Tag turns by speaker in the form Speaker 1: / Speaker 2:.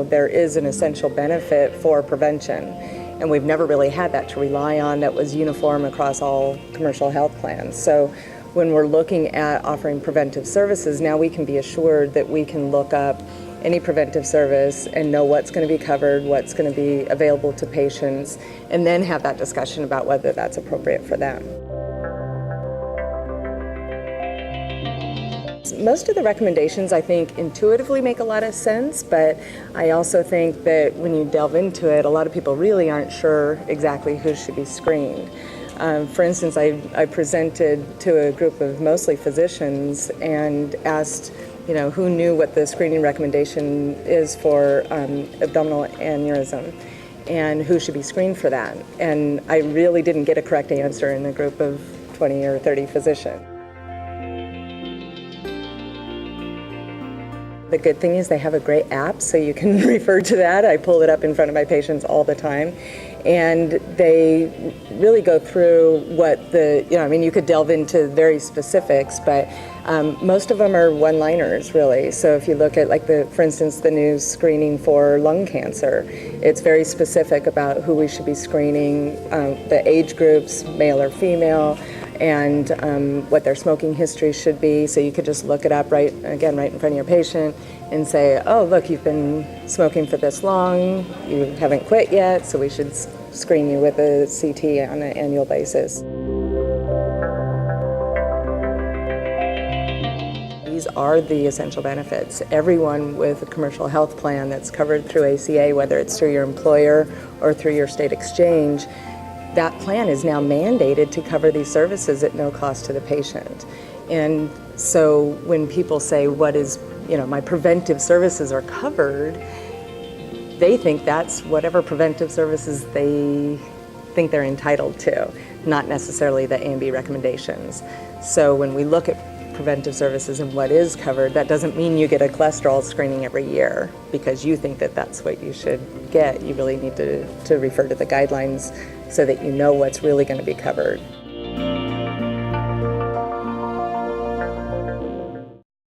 Speaker 1: now there is an essential benefit for prevention. And we've never really had that to rely on that was uniform across all commercial health plans. So when we're looking at offering preventive services, now we can be assured that we can look up any preventive service and know what's going to be covered, what's going to be available to patients, and then have that discussion about whether that's appropriate for them. Most of the recommendations, I think, intuitively make a lot of sense, but I also think that when you delve into it, a lot of people really aren't sure exactly who should be screened. For instance, I presented to a group of mostly physicians and asked, who knew what the screening recommendation is for abdominal aneurysm and who should be screened for that. And I really didn't get a correct answer in a group of 20 or 30 physicians. The good thing is they have a great app, so you can refer to that. I pull it up in front of my patients all the time. And they really go through what you could delve into very specifics, but most of them are one-liners, really. So if you look at, for instance, the new screening for lung cancer, it's very specific about who we should be screening, the age groups, male or female, and what their smoking history should be. So you could just look it up right in front of your patient and say, oh, look, you've been smoking for this long, you haven't quit yet, so we should screen you with a CT on an annual basis. These are the essential benefits. Everyone with a commercial health plan that's covered through ACA, whether it's through your employer or through your state exchange, that plan is now mandated to cover these services at no cost to the patient. And so when people say, my preventive services are covered, they think that's whatever preventive services they think they're entitled to, not necessarily the A and B recommendations. So when we look at preventive services and what is covered, that doesn't mean you get a cholesterol screening every year because you think that that's what you should get. You really need to refer to the guidelines so that you know what's really going to be covered.